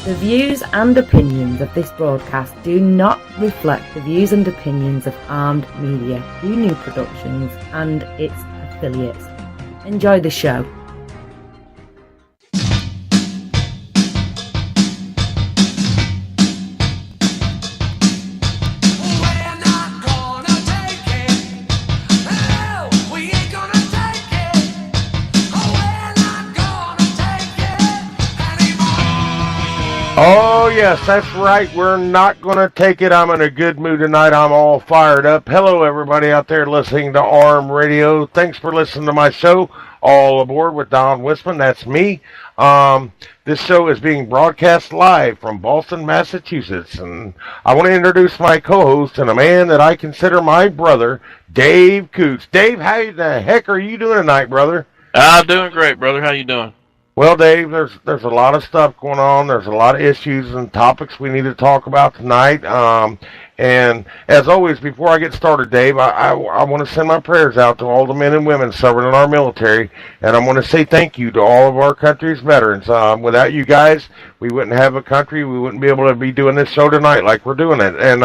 The views and opinions of this broadcast do not reflect the views and opinions of Armed Media, New Productions, and its affiliates. Enjoy the show. Oh, yes, that's right. We're not going to take it. I'm in a good mood tonight. I'm all fired up. Hello, everybody out there listening to ARM Radio. Thanks for listening to my show, All Aboard with Don Whisman. That's me. This show is being broadcast live from Boston, Massachusetts. And I want to introduce my co-host and a man that I consider my brother, Dave Coots. Dave, how the heck are you doing tonight, brother? I'm doing great, brother. How you doing? Well, Dave, there's a lot of stuff going on. There's a lot of issues and topics we need to talk about tonight. And as always, before I get started, Dave, I want to send my prayers out to all the men and women serving in our military, and I want to say thank you to all of our country's veterans. Without you guys, we wouldn't have a country. We wouldn't be able to be doing this show tonight like we're doing it. And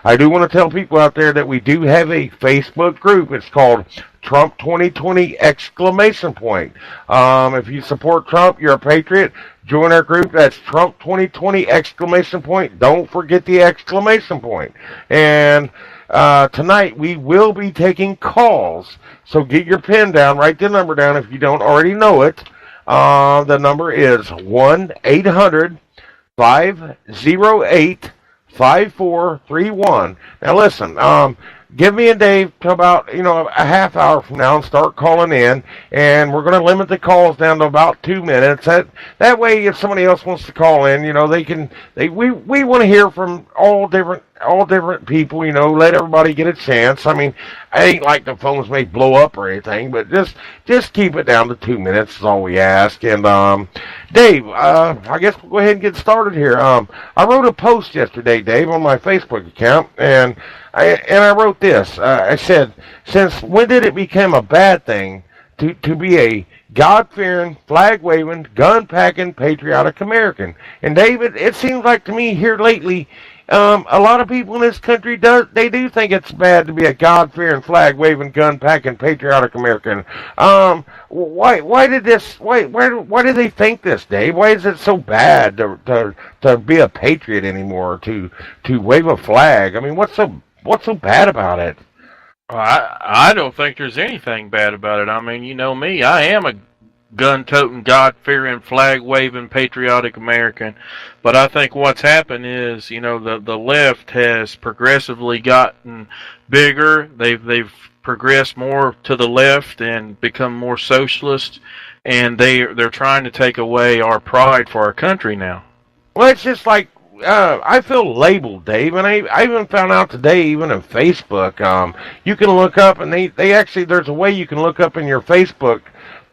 I do want to tell people out there that we do have a Facebook group. It's called Trump 2020 exclamation point. If you support Trump, you're a patriot. Join our group. That's Trump 2020 exclamation point. Don't forget the exclamation point. And tonight we will be taking calls. So get your pen down. Write the number down if you don't already know it. The number is 1-800-508-5431. Now listen, give me and Dave to about, a half hour from now and start calling in, and we're going to limit the calls down to about 2 minutes. That way, if somebody else wants to call in, we want to hear from all different people, let everybody get a chance. I mean, I ain't like the phones may blow up or anything, but just keep it down to 2 minutes is all we ask. And Dave, I guess we'll go ahead and get started here. I wrote a post yesterday, Dave, on my Facebook account, and I wrote this. I said, since when did it become a bad thing to be a God-fearing, flag-waving, gun-packing, patriotic American? And David, it seems like to me here lately, a lot of people in this country do think it's bad to be a God-fearing, flag-waving, gun-packing, patriotic American. Why did they think this, Dave? Why is it so bad to be a patriot anymore? To wave a flag? I mean, what's so bad about it? I don't think there's anything bad about it. I mean, you know me. I am a gun-toting, God-fearing, flag-waving, patriotic American. But I think what's happened is, the left has progressively gotten bigger. They've progressed more to the left and become more socialist, and they're trying to take away our pride for our country now. Well, it's just like I feel labeled, Dave, and I even found out today, even in Facebook, you can look up, and they actually, there's a way you can look up in your Facebook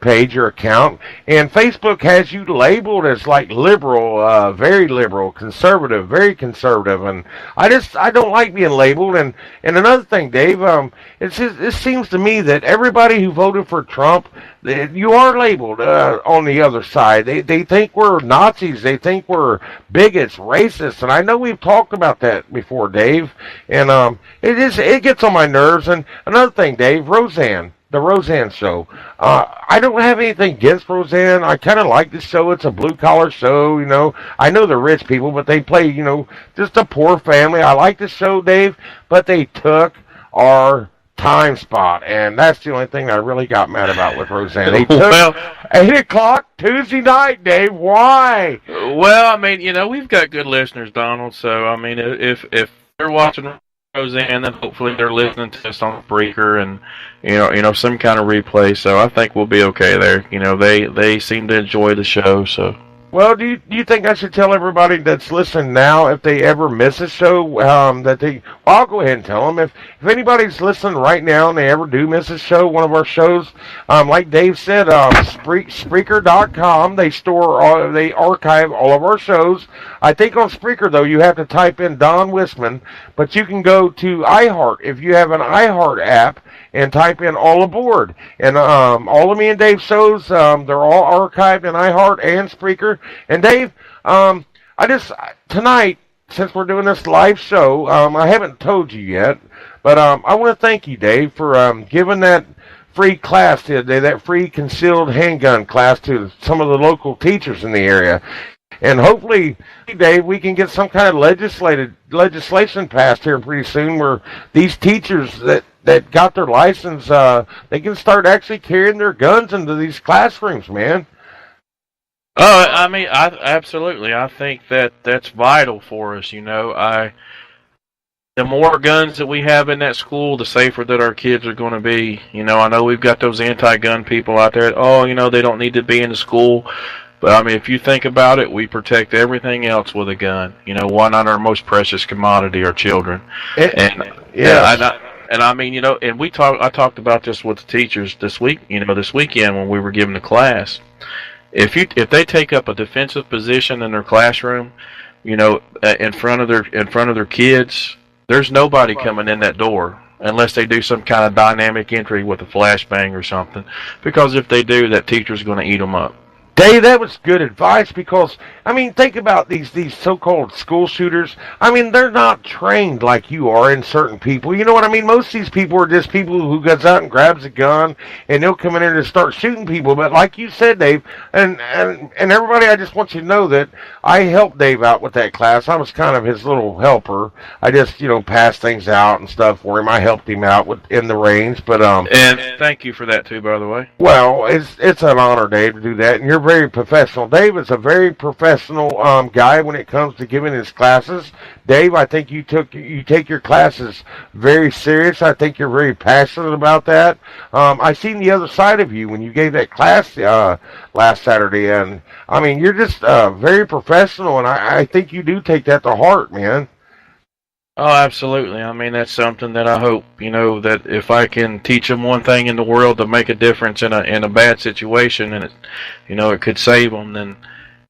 page or account, and Facebook has you labeled as like liberal, very liberal, conservative, very conservative, and I don't like being labeled. And another thing, Dave, it seems to me that everybody who voted for Trump, you are labeled on the other side. They think we're Nazis, they think we're bigots, racists, and I know we've talked about that before, Dave, and it gets on my nerves. And another thing, Dave, the Roseanne show. I don't have anything against Roseanne. I kind of like the show. It's a blue-collar show, I know they're rich people, but they play, just a poor family. I like the show, Dave, but they took our time spot, and that's the only thing I really got mad about with Roseanne. They took 8 o'clock Tuesday night, Dave. Why? Well, I mean, we've got good listeners, Donald, so, I mean, if they're watching Roseanne, then hopefully they're listening to us on Breaker and some kind of replay. So I think we'll be okay there. They seem to enjoy the show. So Well, do you think I should tell everybody that's listening now, if they ever miss a show, I'll go ahead and tell them. If anybody's listening right now and they ever do miss a show, one of our shows, like Dave said, Spreaker.com, they archive all of our shows. I think on Spreaker, though, you have to type in Don Whisman, but you can go to iHeart if you have an iHeart app and type in All Aboard. And all of me and Dave's shows, they're all archived in iHeart and Spreaker. And Dave, tonight, since we're doing this live show, I haven't told you yet, but I want to thank you, Dave, for giving that free class the other day, that free concealed handgun class to some of the local teachers in the area. And hopefully, Dave, we can get some kind of legislation passed here pretty soon where these teachers that got their license, they can start actually carrying their guns into these classrooms, man. Oh, I mean, I absolutely. I think that's vital for us. The more guns that we have in that school, the safer that our kids are going to be. I know we've got those anti-gun people out there. Oh, they don't need to be in the school. But I mean, if you think about it, we protect everything else with a gun. Why not our most precious commodity, our children? I talked about this with the teachers this weekend when we were giving the class. If they take up a defensive position in their classroom, in front of their kids, there's nobody coming in that door unless they do some kind of dynamic entry with a flashbang or something. Because if they do, that teacher's going to eat them up. Dave, that was good advice because, I mean, think about these so-called school shooters. I mean, they're not trained like you are in certain people. You know what I mean? Most of these people are just people who goes out and grabs a gun and they'll come in there and start shooting people. But like you said, Dave, and everybody, I just want you to know that I helped Dave out with that class. I was kind of his little helper. I just, passed things out and stuff for him. I helped him out in the range. But and thank you for that too, by the way. Well, it's an honor, Dave, to do that, and you're very professional. Dave is a very professional guy when it comes to giving his classes. Dave, I think you take your classes very serious. I think you're very passionate about that. I seen the other side of you when you gave that class last Saturday, and I mean, you're just very professional, and I think you do take that to heart, man. Oh, absolutely. I mean, that's something that I hope, that if I can teach them one thing in the world to make a difference in a bad situation and it could save them, then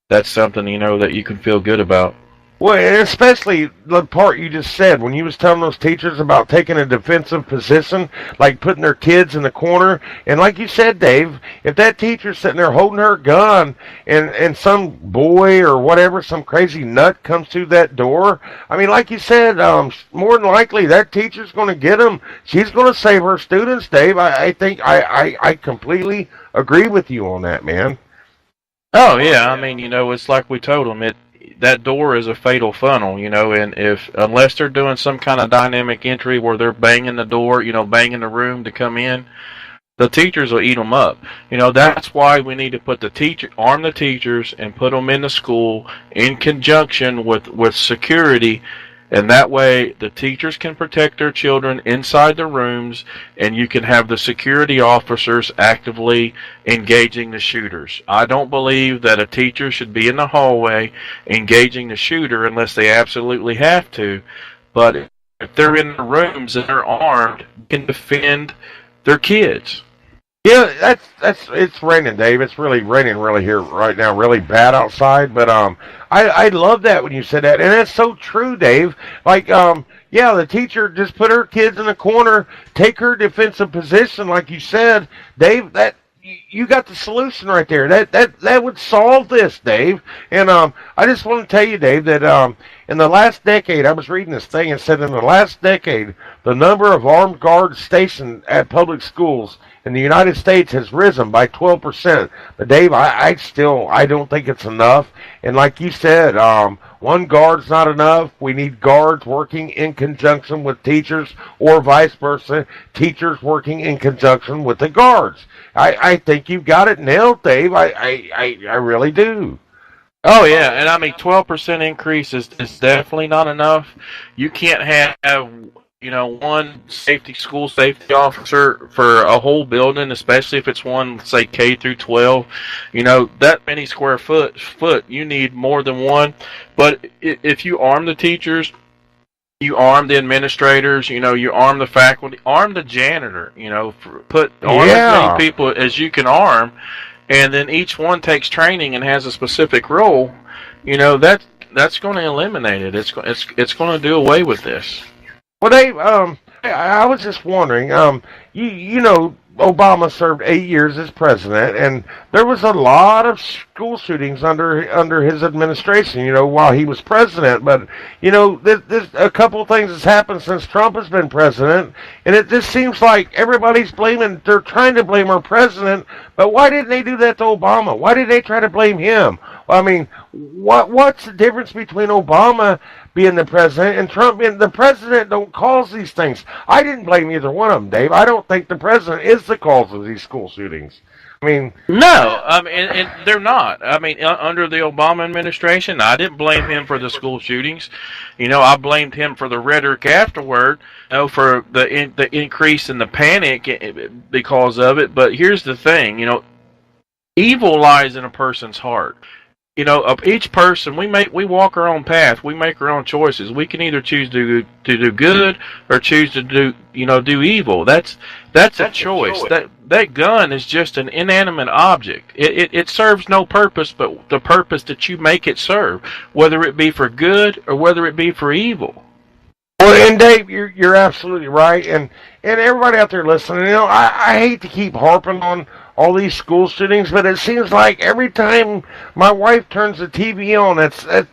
that's something, that you can feel good about. Well, and especially the part you just said when you was telling those teachers about taking a defensive position, like putting their kids in the corner. And like you said, Dave, if that teacher's sitting there holding her gun and some boy or whatever, some crazy nut comes through that door, I mean, like you said, more than likely that teacher's going to get them. She's going to save her students, Dave. I think I completely agree with you on that, man. Oh, yeah. I mean, it's like we told them, that door is a fatal funnel, and unless they're doing some kind of dynamic entry where they're banging the door, banging the room to come in, the teachers will eat them up. That's why we need to arm the teachers and put them in the school in conjunction with security. And that way, the teachers can protect their children inside the rooms, and you can have the security officers actively engaging the shooters. I don't believe that a teacher should be in the hallway engaging the shooter unless they absolutely have to. But if they're in the rooms and they're armed, they can defend their kids. Yeah, it's raining, Dave. It's really raining here right now, really bad outside. But I love that when you said that, and it's so true, Dave. Like yeah, the teacher just put her kids in the corner, take her defensive position, like you said, Dave. That you got the solution right there. That would solve this, Dave. And I just want to tell you, Dave, that in the last decade, I was reading this thing and said in the last decade, the number of armed guards stationed at public schools in the United States has risen by 12%. But Dave, I don't think it's enough. And like you said, one guard's not enough. We need guards working in conjunction with teachers, or vice versa, teachers working in conjunction with the guards. I think you've got it nailed, Dave. I really do. Oh, yeah, and I mean, 12% increase is definitely not enough. You can't have one school safety officer for a whole building, especially if it's one, say, K through 12. That many square foot, you need more than one. But if you arm the teachers, you arm the administrators, you arm the faculty, arm the janitor, arm as many people as you can arm, and then each one takes training and has a specific role. That's going to eliminate it. It's going to do away with this. Well, Dave, I was just wondering, you know, Obama served 8 years as president, and there was a lot of school shootings under his administration. You know, while he was president, but you know, this a couple of things has happened since Trump has been president, and it just seems like everybody's blaming. They're trying to blame our president, but why didn't they do that to Obama? Why did they try to blame him? I mean, what's the difference between Obama being the president and Trump being the president? Don't cause these things. I didn't blame either one of them, Dave. I don't think the president is the cause of these school shootings. I mean, no, and they're not. I mean, under the Obama administration, I didn't blame him for the school shootings. You know, I blamed him for the rhetoric afterward, you know, for the increase in the panic because of it. But here's the thing, you know, evil lies in a person's heart. You know, of each person, we walk our own path. We make our own choices. We can either choose to do good or choose to do evil. That's a choice. That gun is just an inanimate object. It serves no purpose but the purpose that you make it serve, whether it be for good or whether it be for evil. well, and Dave, you're absolutely right, and everybody out there listening, you know, I hate to keep harping on all these school shootings, but it seems like every time my wife turns the TV on,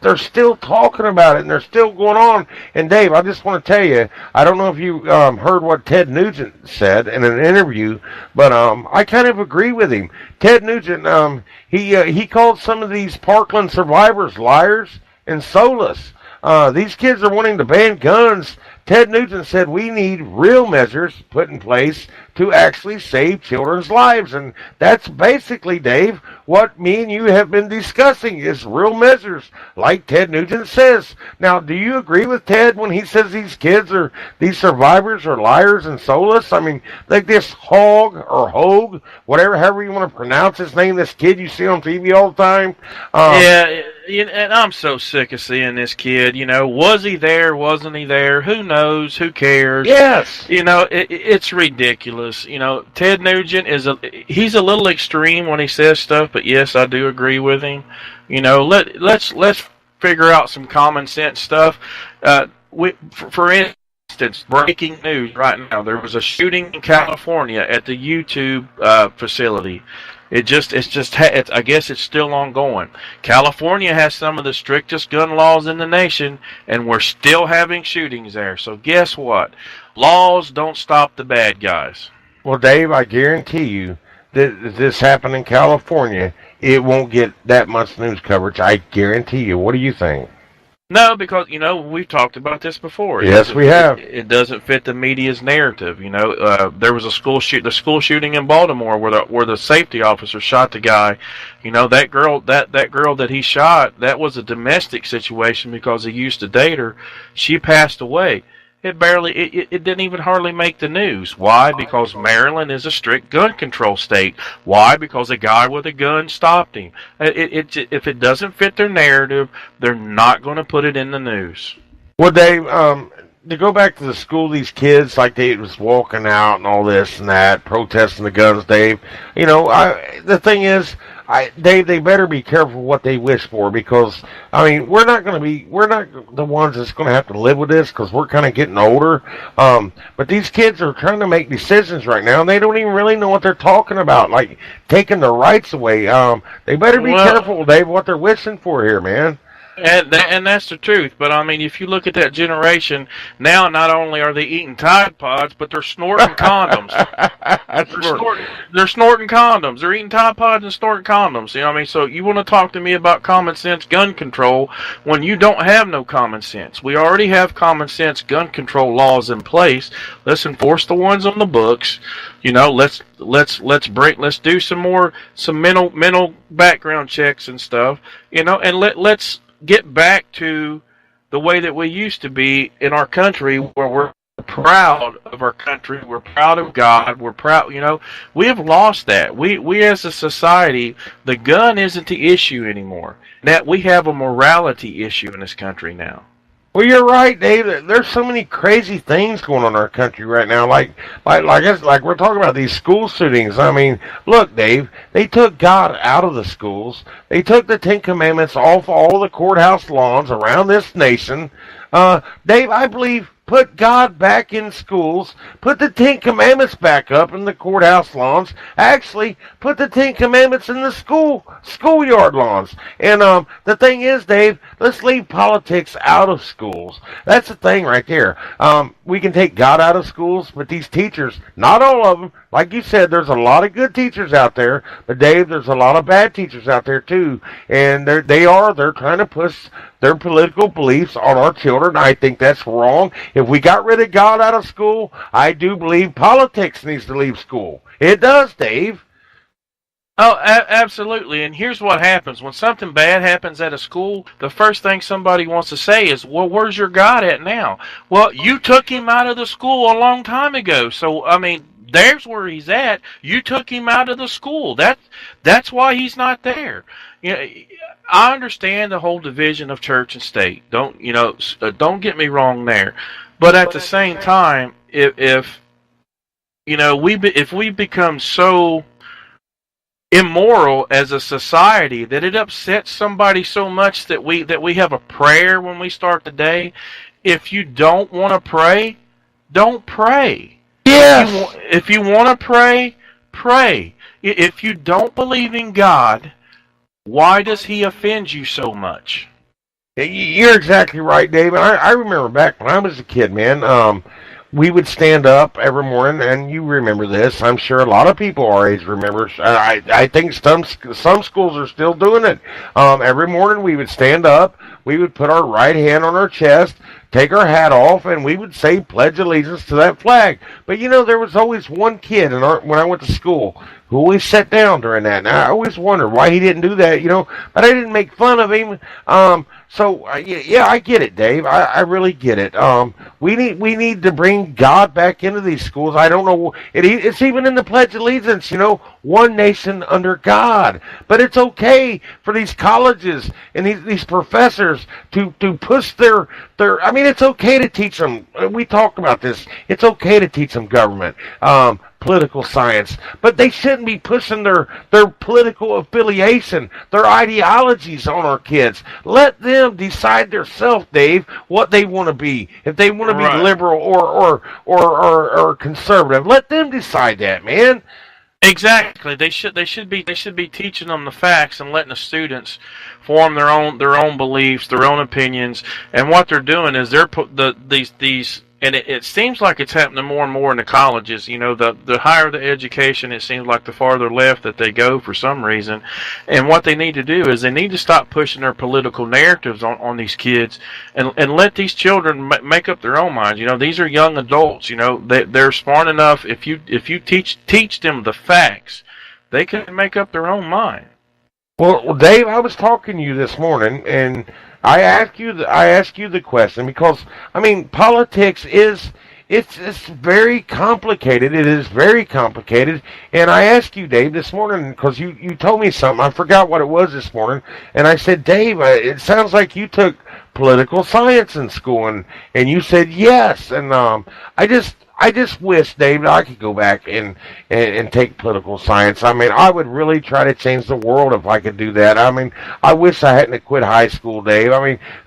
they're still talking about it, and they're still going on. And Dave, I just want to tell you, I don't know if you heard what Ted Nugent said in an interview, but I kind of agree with him. Ted Nugent, he called some of these Parkland survivors liars and soulless. These kids are wanting to ban guns. Ted Nugent said we need real measures put in place to actually save children's lives. And that's basically, Dave, what me and you have been discussing is real measures, like Ted Nugent says. Now, do you agree with Ted when he says these survivors are liars and soulless? I mean, like this Hogue, however you want to pronounce his name, this kid you see on TV all the time. Yeah, and I'm so sick of seeing this kid. You know, was he there? Wasn't he there? Who knows? Who cares? Yes. You know, it's ridiculous. You know, Ted Nugent he's a little extreme when he says stuff, but yes, I do agree with him. You know, let's figure out some common sense stuff. For instance, breaking news right now: there was a shooting in California at the YouTube facility. I guess it's still ongoing. California has some of the strictest gun laws in the nation, and we're still having shootings there. So guess what? Laws don't stop the bad guys. Well, Dave, I guarantee you that if this happened in California, it won't get that much news coverage. I guarantee you. What do you think? No, because, you know, we've talked about this before. Yes, we have. It doesn't fit the media's narrative. You know, there was the school shooting in Baltimore where the safety officer shot the guy. You know, that girl that he shot, that was a domestic situation because he used to date her. She passed away. It didn't even hardly make the news. Why? Because Maryland is a strict gun control state. Why? Because a guy with a gun stopped him. If it doesn't fit their narrative, they're not going to put it in the news. Well, Dave, to go back to the school, these kids, like they was walking out and all this and that, protesting the guns, Dave. You know, the thing is, Dave, they better be careful what they wish for, because I mean, we're not the ones that's going to have to live with this, because we're kind of getting older. But these kids are trying to make decisions right now, and they don't even really know what they're talking about, like taking their rights away. They better be careful, Dave, what they're wishing for here, man. And that's the truth. But I mean, if you look at that generation now, not only are they eating Tide Pods, but they're snorting condoms. They're snorting condoms. They're eating Tide Pods and snorting condoms. You know what I mean? So you want to talk to me about common sense gun control when you don't have no common sense? We already have common sense gun control laws in place. Let's enforce the ones on the books. You know, let's do some mental background checks and stuff. You know, and let's get back to the way that we used to be in our country, where we're proud of our country, we're proud of God, we're proud. You know, we have lost that. We as a society, the gun isn't the issue anymore. Now we have a morality issue in this country now. Well, you're right, Dave. There's so many crazy things going on in our country right now. Like we're talking about these school shootings. I mean, look, Dave, they took God out of the schools. They took the Ten Commandments off all the courthouse lawns around this nation. Dave, I believe put God back in schools, put the Ten Commandments back up in the courthouse lawns, actually put the Ten Commandments in the schoolyard lawns. And the thing is, Dave, let's leave politics out of schools. That's the thing right there. We can take God out of schools, but these teachers, not all of them, like you said, there's a lot of good teachers out there, but Dave, there's a lot of bad teachers out there too, and they're trying to push their political beliefs on our children. I think that's wrong. If we got rid of God out of school, I do believe politics needs to leave school. It does, Dave. Oh, absolutely. And here's what happens. When something bad happens at a school, the first thing somebody wants to say is, well, where's your God at now? Well, you took him out of the school a long time ago. So, I mean, there's where he's at. You took him out of the school. That's why he's not there. You know, I understand the whole division of church and state. Don't get me wrong there. But at the same time, if we become so immoral as a society that it upsets somebody so much that we have a prayer when we start the day. If you don't want to pray, don't pray. Yes. If you want to pray, pray. If you don't believe in God, why does he offend you so much? You're exactly right, Dave. And I remember back when I was a kid, man, we would stand up every morning, and you remember this. I'm sure a lot of people our age remember. I think some schools are still doing it. Every morning we would stand up, we would put our right hand on our chest, take our hat off, and we would say pledge allegiance to that flag. But there was always one kid when I went to school who always sat down during that. And I always wondered why he didn't do that, but I didn't make fun of him. Yeah, I get it, Dave. I really get it. We need to bring God back into these schools. I don't know. It's even in the Pledge of Allegiance, one nation under God. But it's okay for these colleges and these professors to push their. I mean, it's okay to teach them. We talked about this. It's okay to teach them government. Political science, but they shouldn't be pushing their political affiliation, their ideologies on our kids. Let them decide themselves, Dave, what they want to be. If they want to be liberal or conservative, let them decide that, man. Exactly. They should be teaching them the facts and letting the students form their own beliefs, their own opinions. And what they're doing is they're put these. And it seems like it's happening more and more in the colleges. The higher the education, it seems like the farther left that they go for some reason. And what they need to do is they need to stop pushing their political narratives on these kids and let these children make up their own minds. These are young adults. They're smart enough. If you teach them the facts, they can make up their own mind. Well, Dave, I was talking to you this morning, and I asked you the question because politics is it's very complicated. It is very complicated, and I asked you, Dave, this morning because you told me something. I forgot what it was this morning, and I said, Dave, it sounds like you took political science in school, and you said yes, and I just wish, Dave, that I could go back and take political science. I would really try to change the world if I could do that. I wish I hadn't quit high school, Dave.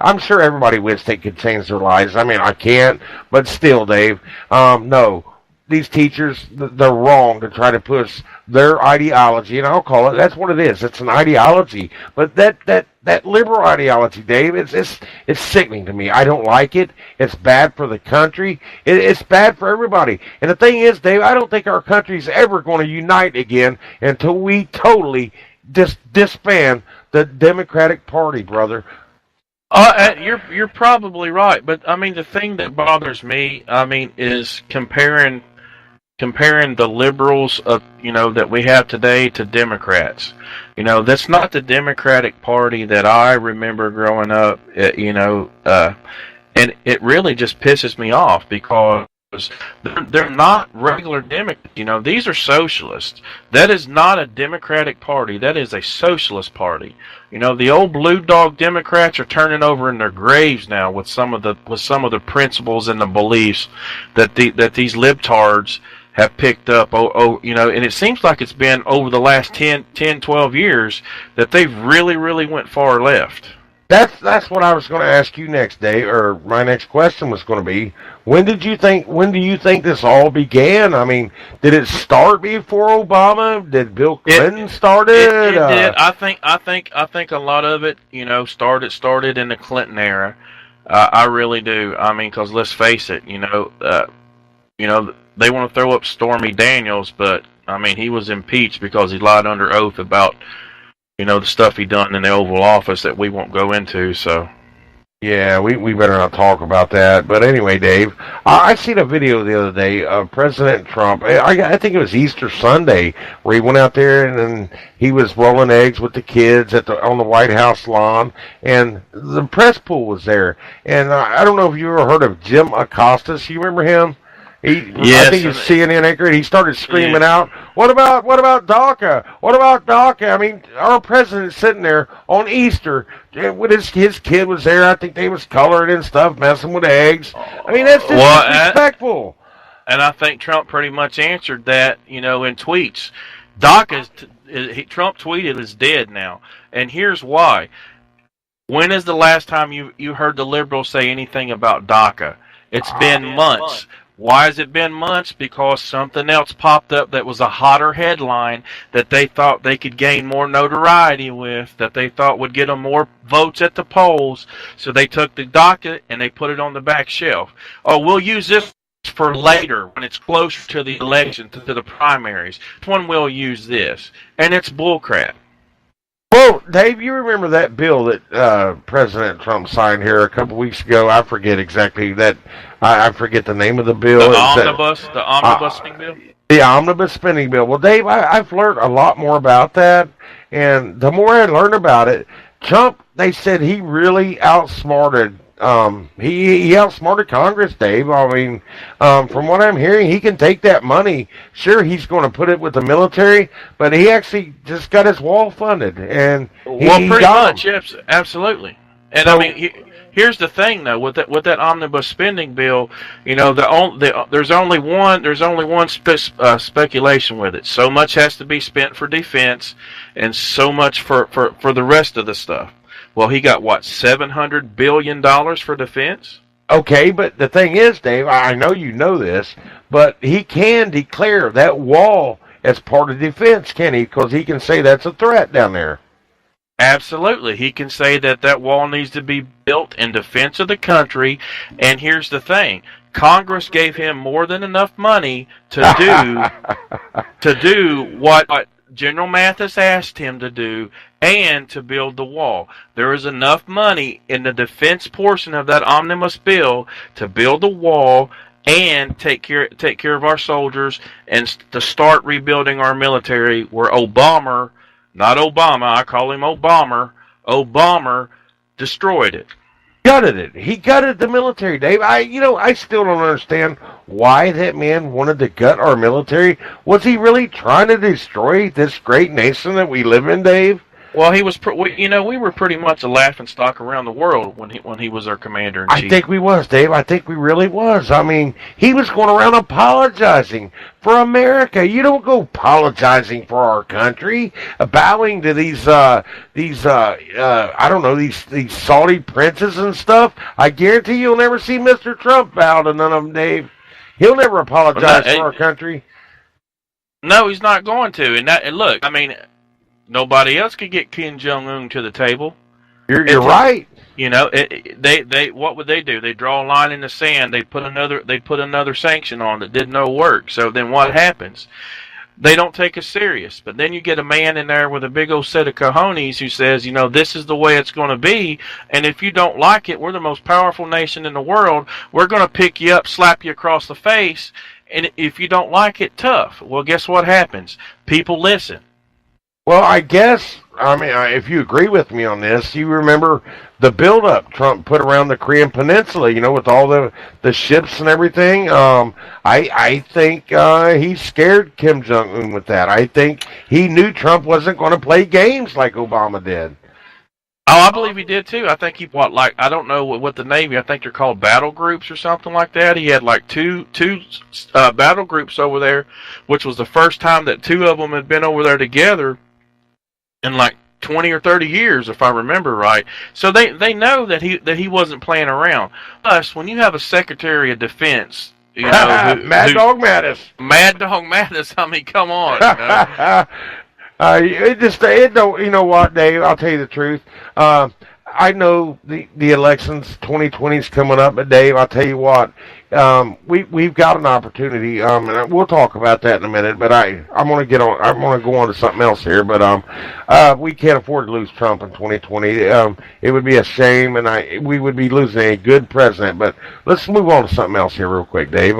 I'm sure everybody wishes they could change their lives. I can't, but still, Dave, no. These teachers, they're wrong to try to push their ideology, and I'll call it, that's what it is. It's an ideology. But that liberal ideology, Dave, it's sickening to me. I don't like it. It's bad for the country. It's bad for everybody. And the thing is, Dave, I don't think our country's ever going to unite again until we totally disband the Democratic Party, brother. You're probably right, but the thing that bothers me, is comparing the liberals that we have today to Democrats. That's not the Democratic Party that I remember growing up. And it really just pisses me off because they're not regular Democrats. These are socialists. That is not a Democratic Party. That is a socialist party. The old blue dog Democrats are turning over in their graves now with some of the principles and the beliefs that these libtards have picked up. And it seems like it's been over the last 10, 12 years that they've really, really went far left. That's what I was going to ask you next, Dave, or my next question was going to be, when do you think this all began? I mean, did it start before Obama? Did Bill Clinton start it? It did. I think a lot of it, started in the Clinton era. I really do. I mean, because let's face it, they want to throw up Stormy Daniels, but I mean, he was impeached because he lied under oath about the stuff he done in the Oval Office that we won't go into, so. Yeah, we better not talk about that. But anyway, Dave, I seen a video the other day of President Trump. I think it was Easter Sunday where he went out there and he was rolling eggs with the kids on the White House lawn, and the press pool was there. And I don't know if you ever heard of Jim Acosta. You remember him? Yes, I think he's CNN anchor. He started screaming out, "What about DACA? What about DACA?" I mean, our president's sitting there on Easter with his kid was there. I think they was coloring and stuff, messing with eggs. I mean, that's disrespectful. And I think Trump pretty much answered that, in tweets. DACA Trump tweeted is dead now, and here's why. When is the last time you heard the liberals say anything about DACA? It's been months. Why has it been months? Because something else popped up that was a hotter headline that they thought they could gain more notoriety with, that they thought would get them more votes at the polls. So they took the DACA and they put it on the back shelf. Oh, we'll use this for later when it's closer to the election, to the primaries. Which one will use this? And it's bullcrap. Well, Dave, you remember that bill that President Trump signed here a couple weeks ago? I forget exactly that. I forget the name of the bill. The omnibus spending bill? The omnibus spending bill. Well, Dave, I've learned a lot more about that, and the more I learn about it, Trump, they said he really outsmarted he outsmarted Congress, Dave. I mean, from what I'm hearing, he can take that money. Sure, he's going to put it with the military, but he actually just got his wall funded, and pretty much, yes, absolutely. And so, I mean, here's the thing, though, with that omnibus spending bill, there's only one speculation with it. So much has to be spent for defense, and so much for the rest of the stuff. Well, he got, $700 billion for defense? Okay, but the thing is, Dave, I know you know this, but he can declare that wall as part of defense, can he? Because he can say that's a threat down there. Absolutely. He can say that wall needs to be built in defense of the country, and here's the thing. Congress gave him more than enough money to do what General Mathis asked him to do, and to build the wall. There is enough money in the defense portion of that omnibus bill to build the wall and take care of our soldiers and to start rebuilding our military, where Obama, not Obama, I call him Obama destroyed it. Gutted it. He gutted the military, Dave. I still don't understand why that man wanted to gut our military. Was he really trying to destroy this great nation that we live in, Dave? Well, he was. We were pretty much a laughingstock around the world when he was our commander in chief. I think we was, Dave. I think we really was. I mean, he was going around apologizing for America. You don't go apologizing for our country, bowing to these I don't know, these Saudi princes and stuff. I guarantee you'll never see Mr. Trump bow to none of them, Dave. He'll never apologize for our country. No, he's not going to. And look, I mean, nobody else could get Kim Jong-un to the table. You're right. They what would they do? They draw a line in the sand. They put another sanction on that did no work. So then what happens? They don't take us serious. But then you get a man in there with a big old set of cojones who says, this is the way it's going to be. And if you don't like it, we're the most powerful nation in the world. We're going to pick you up, slap you across the face. And if you don't like it, tough. Well, guess what happens? People listen. Well, I guess, if you agree with me on this, you remember the buildup Trump put around the Korean Peninsula, with all the ships and everything. I think he scared Kim Jong-un with that. I think he knew Trump wasn't going to play games like Obama did. Oh, I believe he did too. I think I don't know what the Navy, I think they're called battle groups or something like that. He had two battle groups over there, which was the first time that two of them had been over there together in 20 or 30 years, if I remember right. So they know that he wasn't playing around. Plus, when you have a Secretary of Defense, you know, Mad Dog Mattis. Mad Dog Mattis. I mean, come on. You know? It don't. You know what, Dave? I'll tell you the truth. I know the elections 2020 is coming up, but Dave, I'll tell you what. We've got an opportunity, and we'll talk about that in a minute. But I'm gonna go on to something else here. But we can't afford to lose Trump in 2020. It would be a shame, and we would be losing a good president. But let's move on to something else here, real quick, Dave.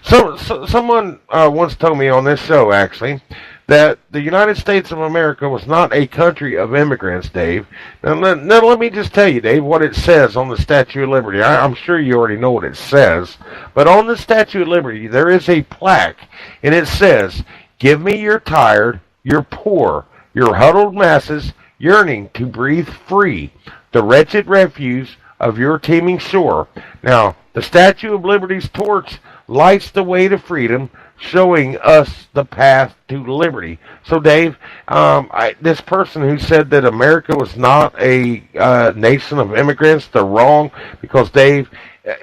Someone once told me on this show, actually, that the United States of America was not a country of immigrants, Dave. Now let me just tell you, Dave, what it says on the Statue of Liberty. I'm sure you already know what it says, but on the Statue of Liberty, there is a plaque, and it says, "Give me your tired, your poor, your huddled masses yearning to breathe free, the wretched refuse of your teeming shore." Now, the Statue of Liberty's torch lights the way to freedom, showing us the path to liberty. So, Dave, this person who said that America was not a nation of immigrants, they're wrong, because, Dave,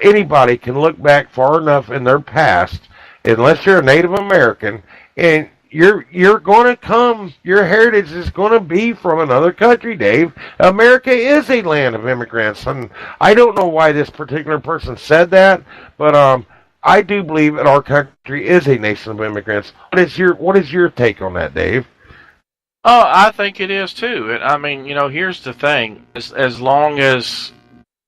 anybody can look back far enough in their past, unless you're a Native American, and you're going to come, your heritage is going to be from another country, Dave. America is a land of immigrants, and I don't know why this particular person said that, but I do believe that our country is a nation of immigrants. What is your take on that, Dave? Oh, I think it is too. And I mean, you know, here's the thing: as long as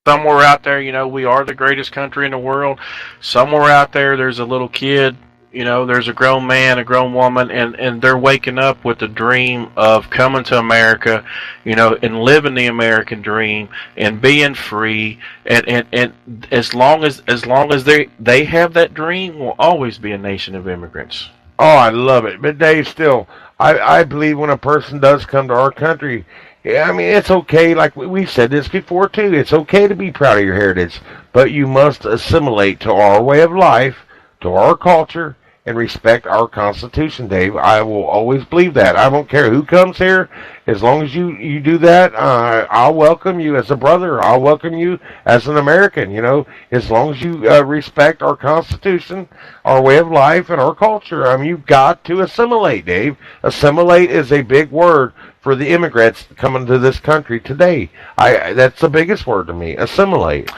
somewhere out there, you know, we are the greatest country in the world. Somewhere out there, there's a little kid. You know, there's a grown man, a grown woman, and they're waking up with the dream of coming to America, you know, and living the American dream and being free. And as long as they have that dream, we'll always be a nation of immigrants. Oh, I love it. But Dave, still, I believe when a person does come to our country, yeah, I mean, it's okay. Like we've said this before too. It's okay to be proud of your heritage, but you must assimilate to our way of life, to our culture, and respect our Constitution, Dave. I will always believe that. I don't care who comes here. As long as you do that, I'll welcome you as a brother. I'll welcome you as an American, you know, as long as you respect our Constitution, our way of life, and our culture. I mean, you've got to assimilate, Dave. Assimilate is a big word for the immigrants coming to this country today. That's the biggest word to me, assimilate.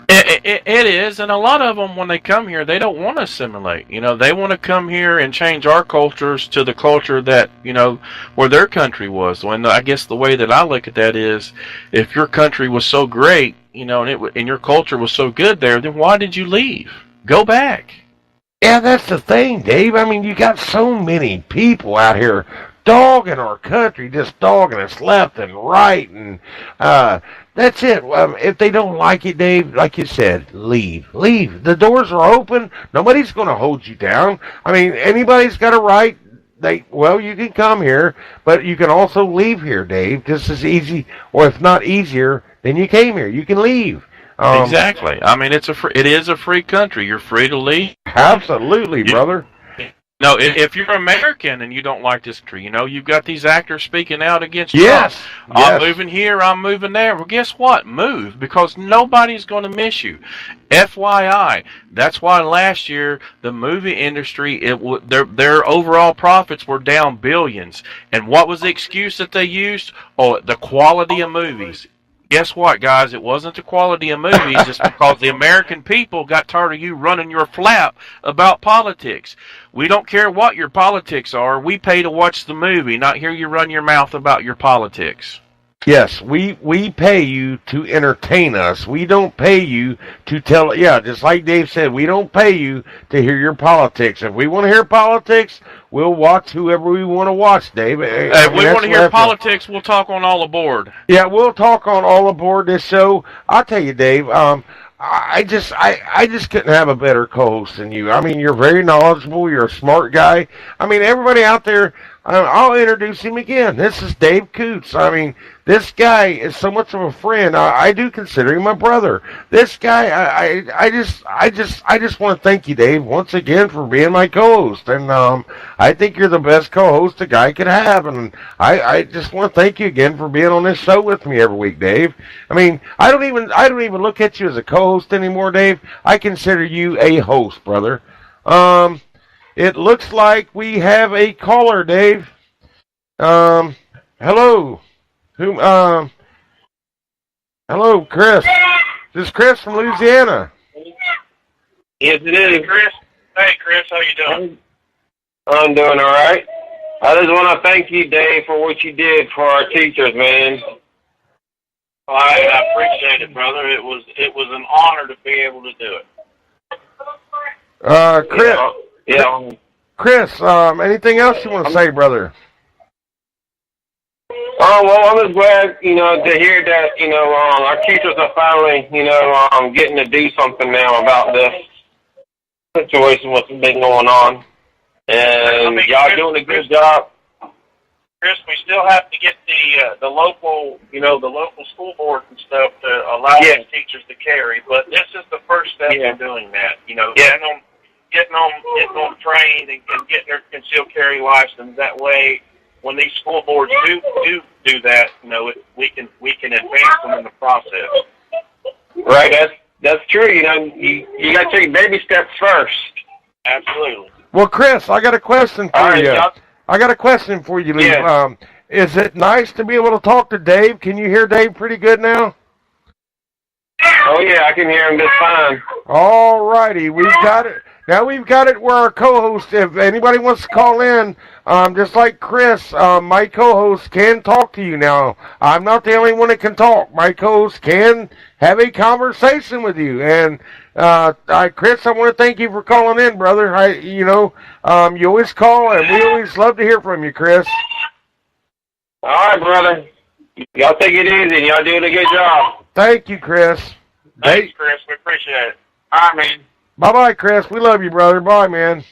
It is, and a lot of them, when they come here, they don't want to assimilate. You know, they want to come here and change our cultures to the culture that, you know, where their country was. And I guess the way that I look at that is, if your country was so great, you know, and your culture was so good there, then why did you leave? Go back. Yeah, that's the thing, Dave. I mean, you got so many people out here dogging our country, just dogging us left and right, and that's it. If they don't like it, Dave, like you said, leave. Leave. The doors are open. Nobody's going to hold you down. I mean, anybody's got a right. You can come here, but you can also leave here, Dave, just as easy, or if not easier, than you came here. You can leave. Exactly. I mean, it is a free country. You're free to leave. Absolutely, brother. No, if you're American and you don't like this country, you know, you've got these actors speaking out against Trump. I'm moving here, I'm moving there. Well, guess what? Move, because nobody's going to miss you. FYI, that's why last year the movie industry, their overall profits were down billions. And what was the excuse that they used? Oh, the quality of movies. Guess what, guys? It wasn't the quality of movies. It's because the American people got tired of you running your flap about politics. We don't care what your politics are. We pay to watch the movie, not hear you run your mouth about your politics. Yes, we pay you to entertain us. We don't pay you to tell. Yeah, just like Dave said, we don't pay you to hear your politics. If we want to hear politics, we'll watch whoever we want to watch, Dave. If we want to hear politics, we'll talk on All Aboard. Yeah, we'll talk on All Aboard this show. I'll tell you, Dave. I just couldn't have a better co-host than you. I mean, you're very knowledgeable. You're a smart guy. I mean, everybody out there, I'll introduce him again. This is Dave Coots. I mean, this guy is so much of a friend. I do consider him my brother. This guy, I just want to thank you, Dave, once again for being my co-host. And I think you're the best co-host a guy could have. And I just want to thank you again for being on this show with me every week, Dave. I mean, I don't even look at you as a co-host anymore, Dave. I consider you a host, brother. It looks like we have a caller, Dave. Hello. Hello, Chris. This is Chris from Louisiana. Yes, it is. Chris. Hey, Chris, how you doing? I'm doing all right. I just want to thank you, Dave, for what you did for our teachers, man. Well, I appreciate it, brother. It was an honor to be able to do it. Chris. Yeah. Chris, anything else you want to say, brother? Well, I'm just glad, to hear that, our teachers are finally, getting to do something now about this situation, what's been going on. And y'all doing a good job. Chris, we still have to get the local, the local school boards and stuff to allow these teachers to carry. But this is the first step in doing that. Getting them trained and getting their concealed carry license. That way, when these school boards do that, we can advance them in the process. Right. That's true. You got to take baby steps first. Absolutely. Well, Chris, I got a question for you. I got a question for you, Lee. Yeah. Is it nice to be able to talk to Dave? Can you hear Dave pretty good now? Oh, yeah, I can hear him just fine. All righty. We've got it. Now we've got it where our co-host, if anybody wants to call in, just like Chris, my co-host can talk to you now. I'm not the only one that can talk. My co-host can have a conversation with you. And Chris, I want to thank you for calling in, brother. You always call, and we always love to hear from you, Chris. All right, brother. Y'all take it easy, and y'all doing a good job. Thank you, Chris. Thanks, Chris. We appreciate it. All right, man. Bye-bye, Chris. We love you, brother. Bye, man.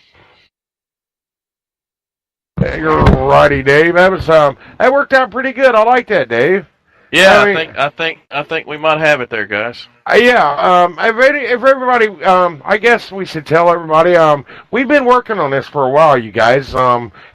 You're righty, Dave. That worked out pretty good. I like that, Dave. Yeah, I think we might have it there, guys. If everybody, I guess we should tell everybody, we've been working on this for a while, you guys.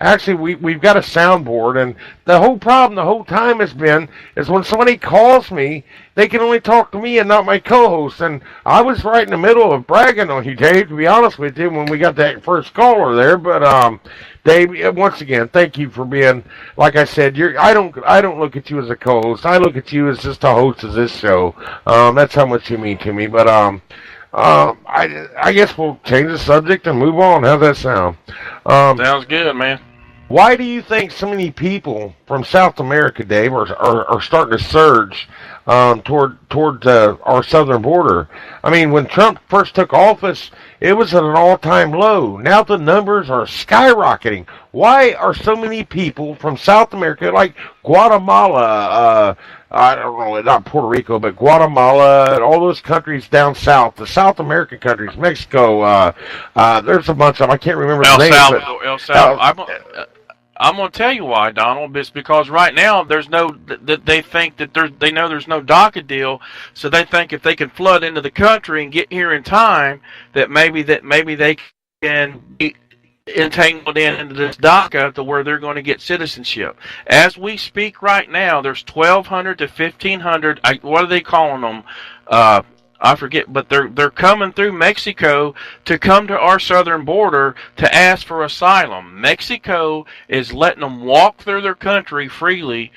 Actually, we've got a soundboard, and the whole problem the whole time has been is when somebody calls me, they can only talk to me and not my co-host. And I was right in the middle of bragging on you, Dave, to be honest with you, when we got that first caller there. But Dave, once again, thank you for being, like I said, I don't look at you as a co-host. I look at you as just a host of this show. That's how much you mean to me. But I guess we'll change the subject and move on. How's that sound? Sounds good, man. Why do you think so many people from South America, Dave, are starting to surge toward our southern border? I mean, when Trump first took office, it was at an all-time low. Now the numbers are skyrocketing. Why are so many people from South America, like Guatemala, I don't know, not Puerto Rico, but Guatemala, and all those countries down south, the South American countries, Mexico, there's a bunch of them, I can't remember the names. El Salvador. I'm going to tell you why, Donald. It's because right now they think that they know there's no DACA deal, so they think if they can flood into the country and get here in time, that maybe they can be entangled into this DACA to where they're going to get citizenship. As we speak right now, there's 1,200 to 1,500. What are they calling them? I forget, but they're coming through Mexico to come to our southern border to ask for asylum. Mexico is letting them walk through their country freely,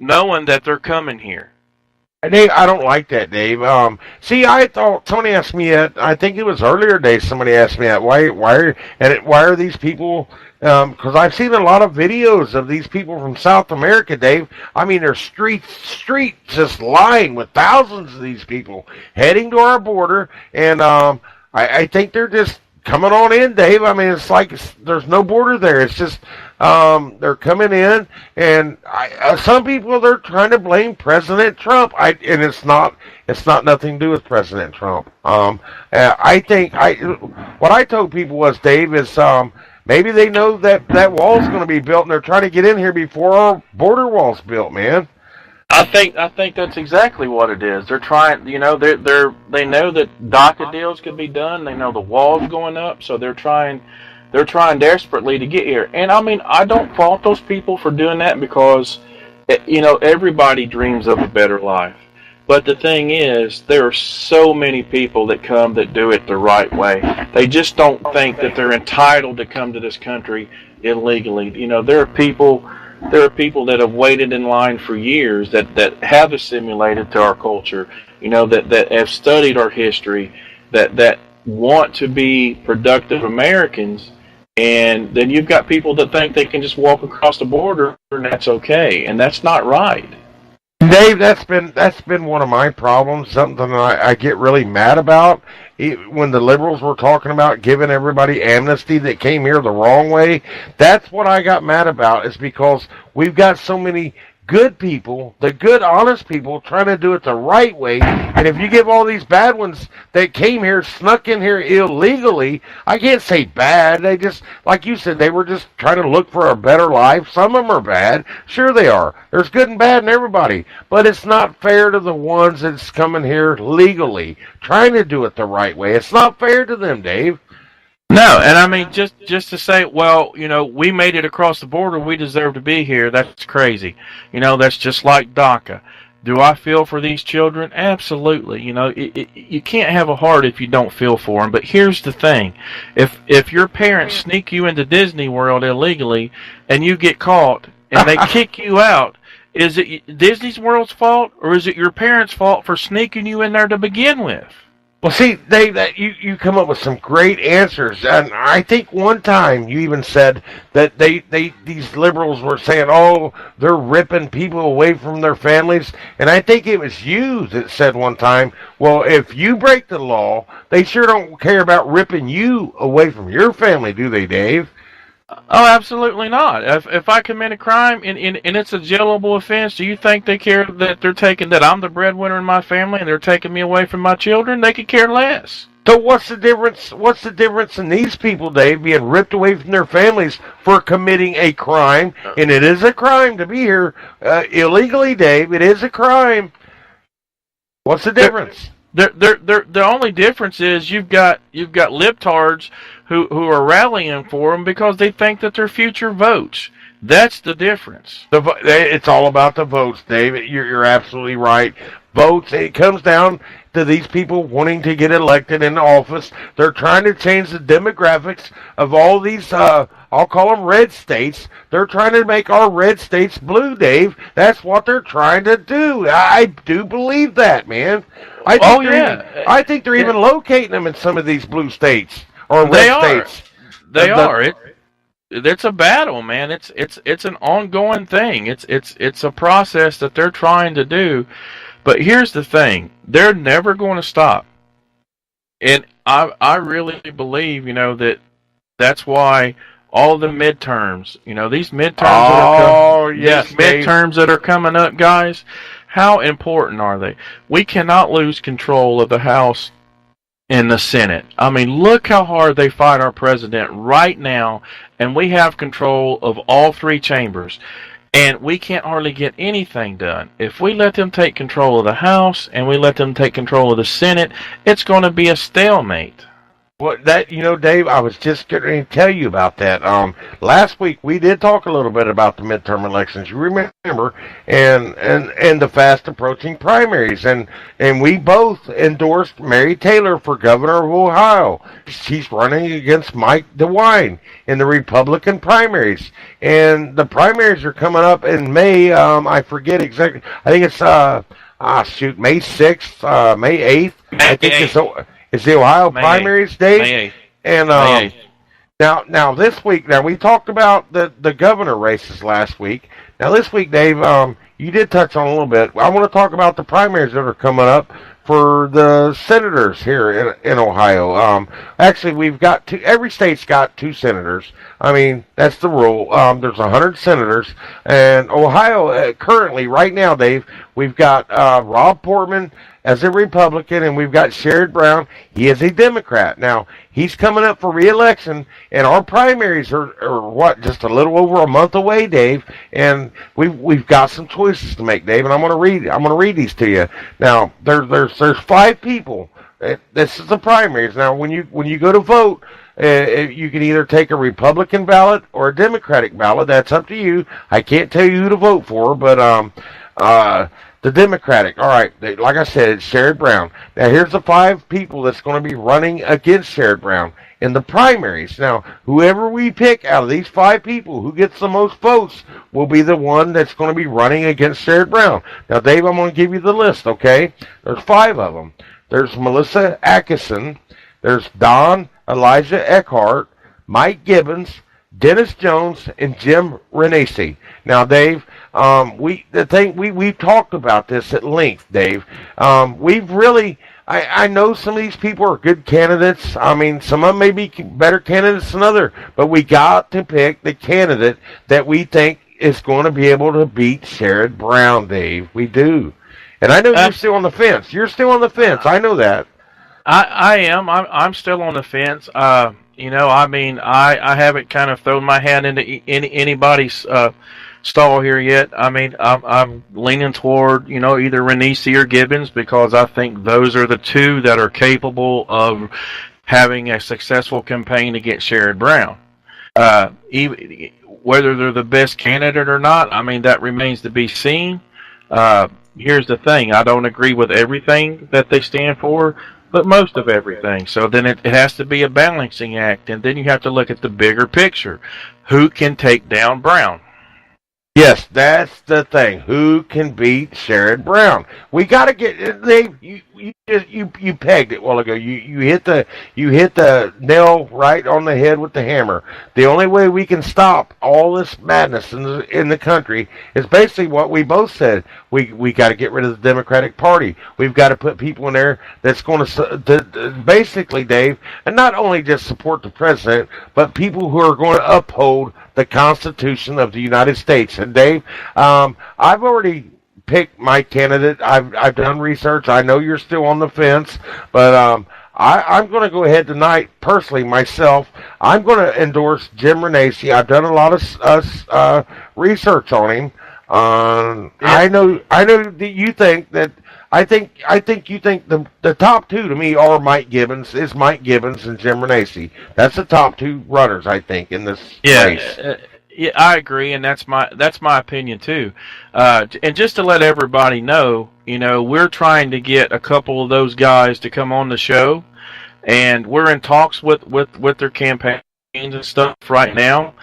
knowing that they're coming here. Dave, I don't like that, Dave. See, I thought somebody asked me that. I think it was earlier days. Somebody asked me that. Why are these people? Because I've seen a lot of videos of these people from South America, Dave. I mean, there's streets just lined with thousands of these people heading to our border, and I think they're just coming on in, Dave. I mean, it's like there's no border there. It's just they're coming in, and some people, they're trying to blame President Trump. And it's not nothing to do with President Trump. I think what I told people was, Dave, is Maybe they know that wall's going to be built, and they're trying to get in here before our border wall's built, man. I think that's exactly what it is. They're trying, you know, they know that DACA deals could be done. They know the wall's going up, so they're trying desperately to get here. And I mean, I don't fault those people for doing that because, you know, everybody dreams of a better life. But the thing is, there are so many people that come that do it the right way. They just don't think that they're entitled to come to this country illegally. You know, there are people that have waited in line for years that have assimilated to our culture, you know, that have studied our history, that want to be productive Americans, and then you've got people that think they can just walk across the border and that's okay, and that's not right. Dave, that's been one of my problems. Something I get really mad about. When the liberals were talking about giving everybody amnesty that came here the wrong way, that's what I got mad about. Is because we've got so many good people, the good, honest people, trying to do it the right way. And if you give all these bad ones that came here, snuck in here illegally, I can't say bad. They just, like you said, they were just trying to look for a better life. Some of them are bad. Sure they are. There's good and bad in everybody. But it's not fair to the ones that's coming here legally, trying to do it the right way. It's not fair to them, Dave. No, and I mean, just to say, well, you know, we made it across the border, we deserve to be here, that's crazy. You know, that's just like DACA. Do I feel for these children? Absolutely. You know, you can't have a heart if you don't feel for them. But here's the thing. If your parents sneak you into Disney World illegally and you get caught and they kick you out, is it Disney World's fault or is it your parents' fault for sneaking you in there to begin with? Well, see, Dave, you come up with some great answers, and I think one time you even said that these liberals were saying, oh, they're ripping people away from their families, and I think it was you that said one time, well, if you break the law, they sure don't care about ripping you away from your family, do they, Dave? Oh, absolutely not. If I commit a crime and it's a jailable offense, do you think they care that I'm the breadwinner in my family and they're taking me away from my children? They could care less. So what's the difference? What's the difference in these people, Dave, being ripped away from their families for committing a crime? And it is a crime to be here illegally, Dave. It is a crime. What's the difference? The only difference is you've got libtards who are rallying for them because they think that they're future votes. That's the difference. It's all about the votes, Dave. You're absolutely right. Votes. It comes down to these people wanting to get elected into office. They're trying to change the demographics of all these, I'll call them red states. They're trying to make our red states blue, Dave. That's what they're trying to do. I do believe that, man. I think they're even locating them in some of these blue states or red states. They are. It's a battle, man. It's an ongoing thing. It's a process that they're trying to do. But here's the thing: they're never going to stop. And I really believe, you know, that's why all the midterms, you know, these midterms that are coming up, guys. How important are they? We cannot lose control of the House and the Senate. I mean, look how hard they fight our president right now, and we have control of all three chambers, and we can't hardly get anything done. If we let them take control of the House and we let them take control of the Senate, it's going to be a stalemate. Well, Dave, I was just going to tell you about that. Last week we did talk a little bit about the midterm elections. You remember, and the fast approaching primaries, and we both endorsed Mary Taylor for governor of Ohio. She's running against Mike DeWine in the Republican primaries, and the primaries are coming up in May. I forget exactly. I think it's May 6th, May 8th. I think it's the Ohio primaries, Dave. May 8th. And May 8th. now this week, we talked about the governor races last week. Now this week, Dave, you did touch on a little bit. I want to talk about the primaries that are coming up for the senators here in Ohio. Actually, we've got every state's got 2 senators. I mean, that's the rule. There's 100 senators, and Ohio currently, right now, Dave, we've got Rob Portman as a Republican, and we've got Sherrod Brown. He is a Democrat. Now, he's coming up for re-election, and our primaries are what, just a little over a month away, Dave. And we've got some choices to make, Dave. And I'm gonna read these to you. Now, there's 5 people. This is the primaries. Now, when you go to vote, you can either take a Republican ballot or a Democratic ballot. That's up to you. I can't tell you who to vote for, but the Democratic. All right, like I said, it's Sherrod Brown. Now, here's the 5 people that's going to be running against Sherrod Brown in the primaries. Now, whoever we pick out of these 5 people who gets the most votes will be the one that's going to be running against Sherrod Brown. Now, Dave, I'm going to give you the list, okay? There's 5 of them. There's Melissa Atkinson. There's Don Elijah Eckhart, Mike Gibbons, Dennis Jones, and Jim Renacci. Now, Dave, we've talked about this at length, Dave. We've really, I know some of these people are good candidates. I mean, some of them may be better candidates than others, but we got to pick the candidate that we think is going to be able to beat Sherrod Brown, Dave. We do. And I know you're still on the fence. You're still on the fence. I know that. I am. I'm still on the fence. You know, I mean, I haven't kind of thrown my hat into anybody's stall here yet. I mean, I'm leaning toward, you know, either Renacci or Gibbons, because I think those are the 2 that are capable of having a successful campaign against Sherrod Brown. Even whether they're the best candidate or not, I mean, that remains to be seen. Here's the thing. I don't agree with everything that they stand for, but most of everything. So then it has to be a balancing act, and then you have to look at the bigger picture. Who can take down Brown? Yes, that's the thing. Who can beat Sherrod Brown? We got to get. You pegged it a while ago. You hit the nail right on the head with the hammer. The only way we can stop all this madness in the country is basically what we both said. We got to get rid of the Democratic Party. We've got to put people in there that's going to basically, Dave, and not only just support the president, but people who are going to uphold the Constitution of the United States. And Dave, I've already picked my candidate. I've done research. I know you're still on the fence, but I'm going to go ahead tonight, personally, myself. I'm going to endorse Jim Renacci. I've done a lot of research on him. I know that you think that. I think you think the top 2 to me are Mike Gibbons and Jim Renacci. That's the top 2 runners, I think, in this race. Yeah, I agree, and that's my opinion too. And just to let everybody know, you know, we're trying to get a couple of those guys to come on the show, and we're in talks with their campaigns and stuff right now.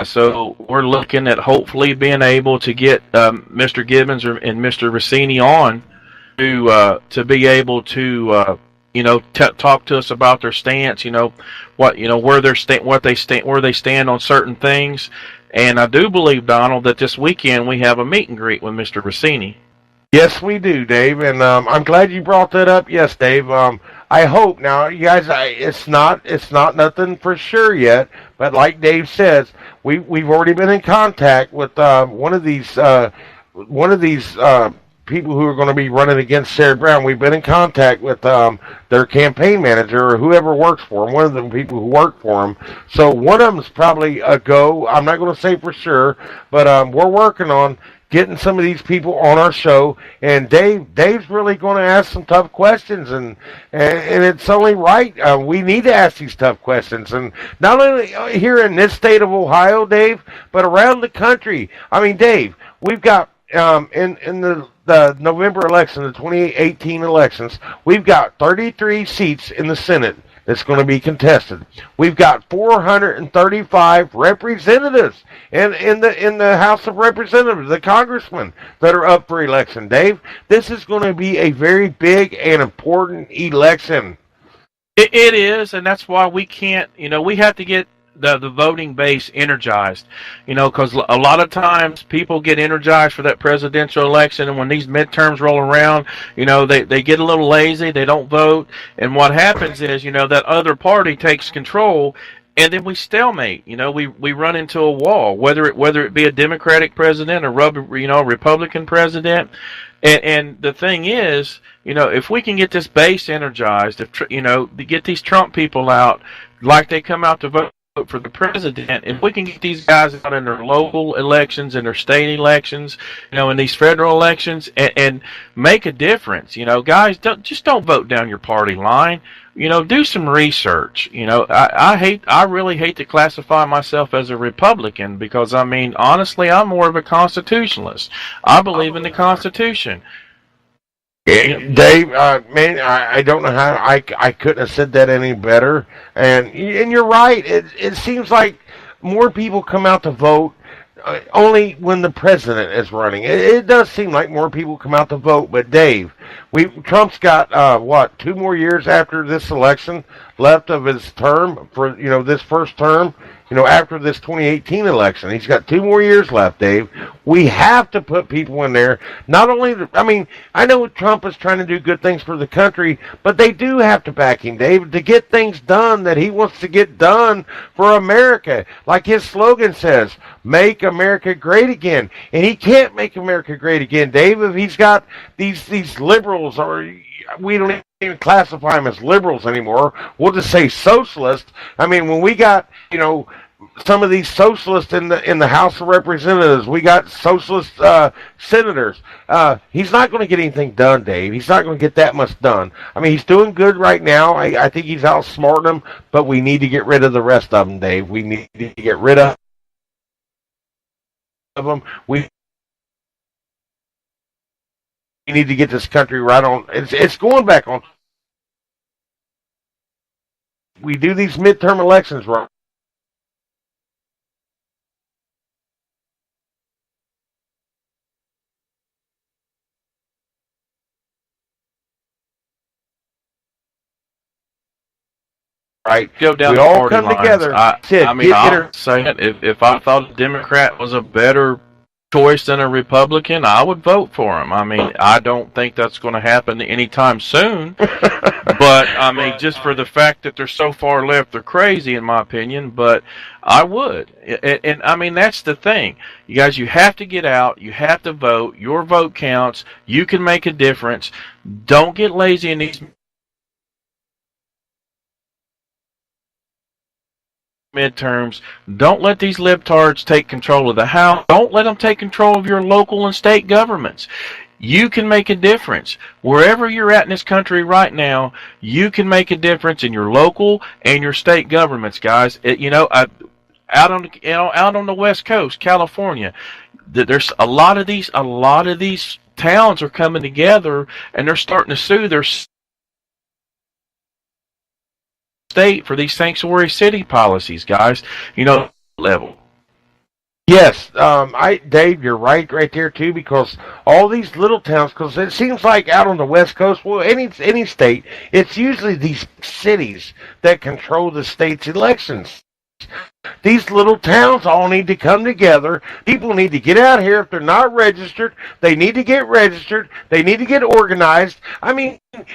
So we're looking at hopefully being able to get Mr. Gibbons and Mr. Rossini on to be able to you know, talk to us about their stance. You know, where they stand on certain things. And I do believe, Donald, that this weekend we have a meet and greet with Mr. Rossini. Yes, we do, Dave, and I'm glad you brought that up. Yes, Dave. I hope now, you guys. It's not nothing for sure yet, but like Dave says, we've already been in contact with one of these people who are going to be running against Sherrod Brown. We've been in contact with their campaign manager or whoever works for him, one of the people who work for him. So one of them's probably a go. I'm not going to say for sure, but we're working on getting some of these people on our show. And Dave's really going to ask some tough questions, and it's only right. We need to ask these tough questions, and not only here in this state of Ohio, Dave, but around the country. I mean, Dave, we've got in the November election, the 2018 elections, we've got 33 seats in the Senate that's going to be contested. We've got 435 representatives in the House of Representatives, the congressmen that are up for election. Dave, this is going to be a very big and important election. It is, and that's why we can't, you know, we have to get the voting base energized, you know, because a lot of times people get energized for that presidential election, and when these midterms roll around, you know, they get a little lazy, they don't vote, and what happens is, you know, that other party takes control, and then we stalemate. You know, we run into a wall, whether it be a Democratic president or Republican president. And the thing is, if we can get this base energized, if to get these Trump people out, like they come out to vote for the president, if we can get these guys out in their local elections and their state elections, in these federal elections, and make a difference, guys, don't vote down your party line. Do some research. I really hate to classify myself as a Republican because, honestly, I'm more of a constitutionalist. I believe in the Constitution. Dave, man, I don't know how I couldn't have said that any better. And you're right. It seems like more people come out to vote only when the president is running. It does seem like more people come out to vote. But Dave, Trump's got 2 more years after this election left of his term for this first term. After this 2018 election, he's got 2 more years left, Dave. We have to put people in there. Not only, I know Trump is trying to do good things for the country, but they do have to back him, Dave, to get things done that he wants to get done for America. Like his slogan says, make America great again. And he can't make America great again, Dave, if he's got these liberals, or we don't even classify them as liberals anymore. We'll just say socialist. When we got, some of these socialists in the House of Representatives, we got socialist senators. He's not going to get anything done, Dave. He's not going to get that much done. He's doing good right now. I think he's outsmarting them, but we need to get rid of the rest of them, Dave. We need to get rid of them. We need to get this country right on. It's going back on. We do these midterm elections right. Right. Go down we the all party come lines. together. I'll say it. If I thought a Democrat was a better choice than a Republican, I would vote for him. I don't think that's going to happen anytime soon. But, just for the fact that they're so far left, they're crazy, in my opinion. But I would. And that's the thing. You guys, you have to get out. You have to vote. Your vote counts. You can make a difference. Don't get lazy in these midterms. Don't let these libtards take control of the House. Don't let them take control of your local and state governments. You can make a difference. Wherever you're at in this country right now, you can make a difference in your local and your state governments, guys. Out on the West Coast, California, there's a lot of these towns are coming together and they're starting to sue their state for these sanctuary city policies, guys. Level. Yes, Dave, you're right there too, because all these little towns, because it seems like out on the West Coast, well, any state, it's usually these cities that control the state's elections. These little towns all need to come together. People need to get out here. If they're not registered, they need to get registered. They need to get organized.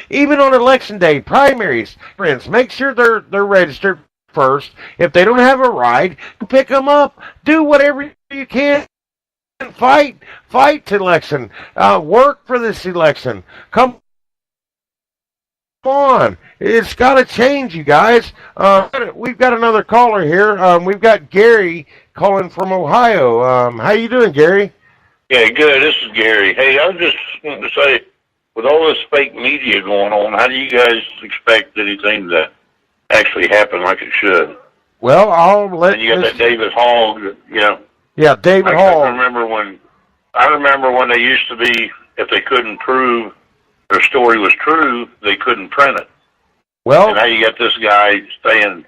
Even on election day, primaries, friends, make sure they're registered first. If they don't have a ride, pick them up. Do whatever you can. Fight to election. Work for this election. Come on. It's got to change, you guys. We've got another caller here. We've got Gary calling from Ohio. How you doing, Gary? Yeah, good. This is Gary. Hey, I was just wanting to say, with all this fake media going on, how do you guys expect anything to actually happen like it should? Well, I'll let. And you got that David Hogg, Yeah, David Hogg. I remember when they used to be, if they couldn't prove their story was true, they couldn't print it. Well, and now you got this guy saying,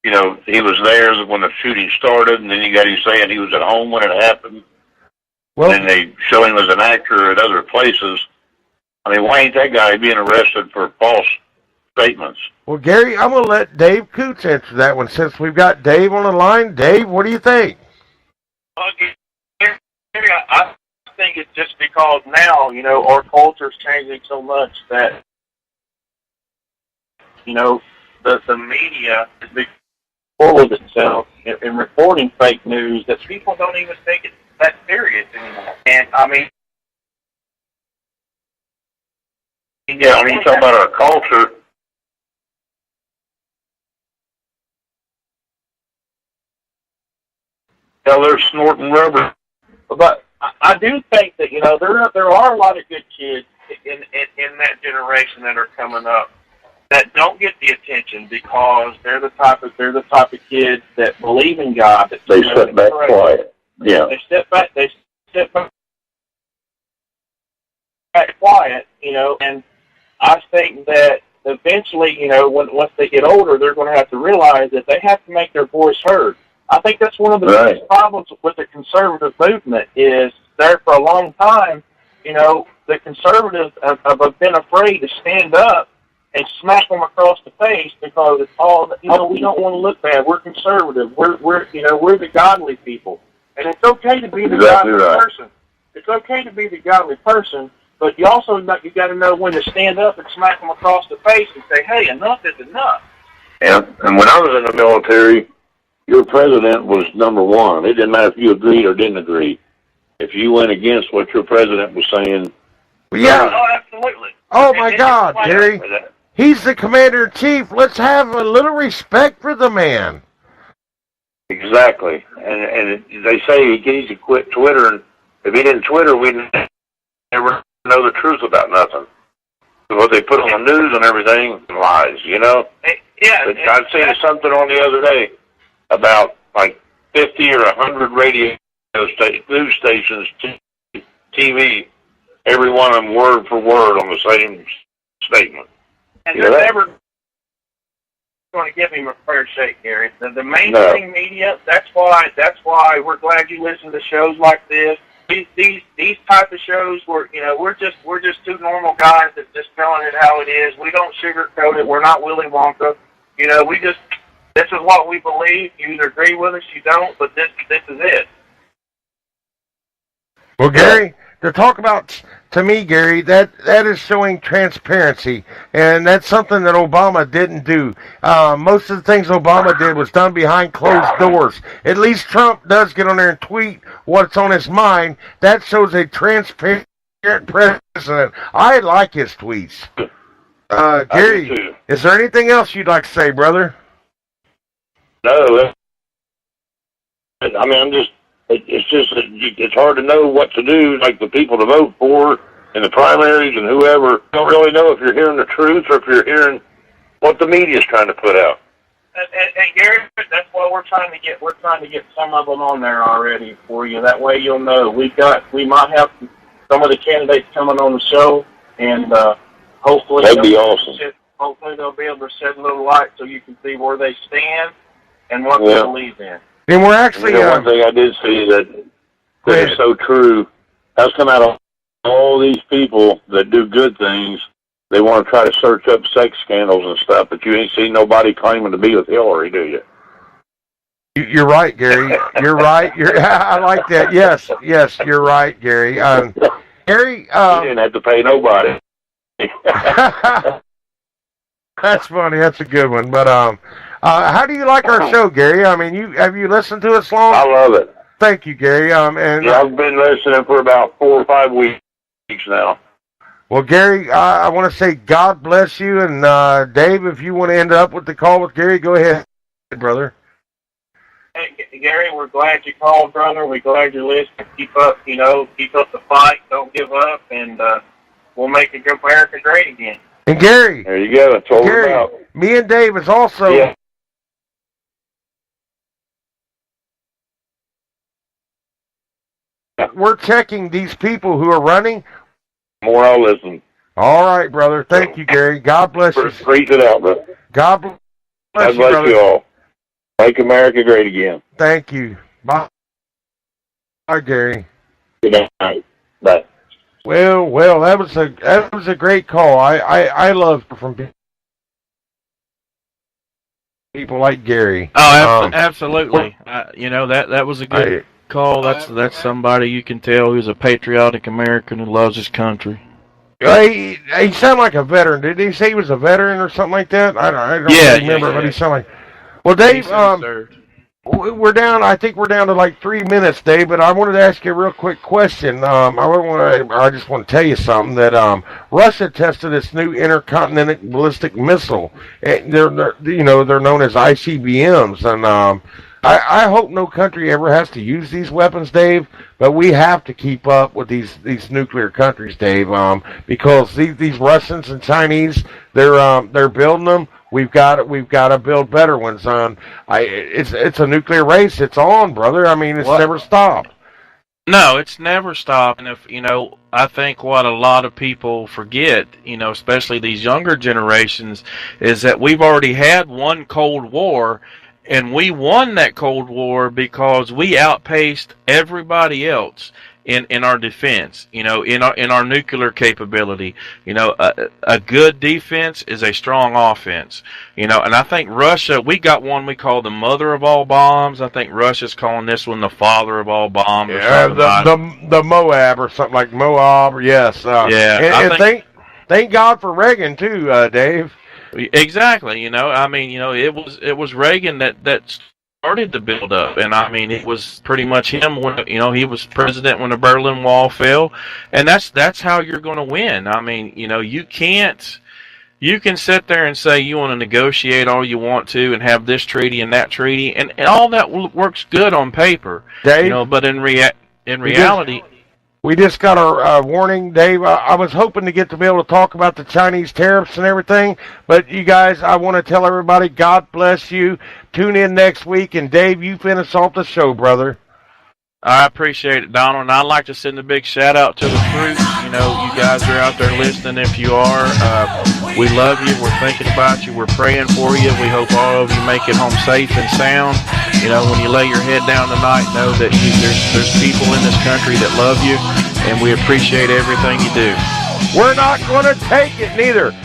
he was there when the shooting started, and then you got him saying he was at home when it happened. Well, and then they show him as an actor at other places. Why ain't that guy being arrested for false statements? Well, Gary, I'm going to let Dave Coots answer that one since we've got Dave on the line. Dave, what do you think? Gary, I think it's just because now, our culture's changing so much that, the media is big full of itself in reporting fake news that people don't even take it that serious anymore. And, Yeah, I mean, you talk about our culture. Hell, they're snorting rubber. But I do think that, you know, there are a lot of good kids in that generation that are coming up that don't get the attention because they're the type of kids that believe in God. That They sit back quiet. Yeah. They step back quiet, you know, and I think that eventually, you know, once they get older, they're going to have to realize that they have to make their voice heard. I think that's one of the biggest problems with the conservative movement is there for a long time, you know, the conservatives have been afraid to stand up and smack them across the face because it's all, you know, we don't want to look bad. We're conservative. We're the godly people. And it's okay to be the godly person. It's okay to be the godly person, but you also you got to know when to stand up and smack them across the face and say, hey, enough is enough. And when I was in the military, your president was number one. It didn't matter if you agreed or didn't agree. If you went against what your president was saying. Yeah. Oh, absolutely. Oh, my God, Gary. He's the commander-in-chief. Let's have a little respect for the man. Exactly. And they say he needs to quit Twitter. And if he didn't Twitter, we'd never know the truth about nothing. What they put on the news and everything, lies, you know? Yeah. I've seen something on the other day about like 50 or 100 radio news stations, TV, every one of them word for word on the same statement. And they're never going to give him a fair shake, Gary. The mainstream media, that's why we're glad you listen to shows like this. These type of shows where, you know, we're just two normal guys that just telling it how it is. We don't sugarcoat it. We're not Willy Wonka. You know, this is what we believe. You either agree with us, you don't, but this is it. Well, Gary, to talk about, to me, Gary, that is showing transparency, and that's something that Obama didn't do. Most of the things Obama did was done behind closed doors. At least Trump does get on there and tweet what's on his mind. That shows a transparent president. I like his tweets. Gary, is there anything else you'd like to say, brother? No. I mean, it's hard to know what to do, like the people to vote for in the primaries and whoever. Don't really know if you're hearing the truth or if you're hearing what the media's trying to put out. And Gary, that's why we're trying to get some of them on there already for you. That way you'll know. We might have some of the candidates coming on the show, and hopefully that'd be awesome. Hopefully they'll be able to shed a little light so you can see where they stand and what they believe in. And we're actually one thing I did see that is so true. That's come out of all these people that do good things. They want to try to search up sex scandals and stuff, but you ain't seen nobody claiming to be with Hillary, do you? You're right, Gary. You're right. I like that. Yes, you're right, Gary. Gary, you didn't have to pay nobody. That's funny. That's a good one. But how do you like our show, Gary? I mean, have you listened to us long? I love it. Thank you, Gary. I've been listening for about 4 or 5 weeks now. Well, Gary, I want to say God bless you. And Dave, if you want to end up with the call with Gary, go ahead, brother. Hey, Gary, we're glad you called, brother. We're glad you're listening. Keep up the fight. Don't give up, and we'll make America great again. And Gary, there you go. That's all Gary, about. Me and Dave is also. Yeah. We're checking these people who are running. More I'll listen. All right, brother. Thank you, Gary. God bless you. Preach it out, brother. God bless you, brother. You all. Make America great again. Thank you. Bye. Bye, Gary. Good night. Bye. Well, that was a great call. I love from people like Gary. Oh, absolutely. You know, that was a good call. That's somebody you can tell who's a patriotic American who loves his country. He sounded like a veteran. Did he say he was a veteran or something like that? I don't remember, but he sounded like. Well, Dave, We're down. I think we're down to like 3 minutes, Dave. But I wanted to ask you a real quick question. I just want to tell you something that Russia tested its new intercontinental ballistic missile. And they're known as ICBMs, and I hope no country ever has to use these weapons, Dave. But we have to keep up with these nuclear countries, Dave, because these Russians and Chinese, they're building them. We've got to build better ones. It's a nuclear race. It's on, brother. I mean, it's never stopped. No, it's never stopped. And if I think what a lot of people forget, especially these younger generations, is that we've already had one Cold War, and we won that Cold War because we outpaced everybody else in our defense, in our nuclear capability. A good defense is a strong offense. And I think Russia, we got one we call the mother of all bombs. I think Russia's calling this one the father of all bombs. Yeah, the Moab or something like Moab. Yes. Yeah. And thank God for Reagan too, Dave. Exactly. It was Reagan that started the build up, and it was pretty much him when he was president when the Berlin Wall fell, and that's how you're going to win. You can sit there and say you want to negotiate all you want to and have this treaty and that treaty, and all that works good on paper, Dave, but in reality. We just got our warning, Dave. I was hoping to get to be able to talk about the Chinese tariffs and everything, but you guys, I want to tell everybody, God bless you. Tune in next week, and Dave, you finish off the show, brother. I appreciate it, Donald, and I'd like to send a big shout out to the Coots. You guys are out there listening. If you are, we love you. We're thinking about you. We're praying for you. We hope all of you make it home safe and sound. When you lay your head down tonight, know that there's people in this country that love you, and we appreciate everything you do. We're not going to take it neither.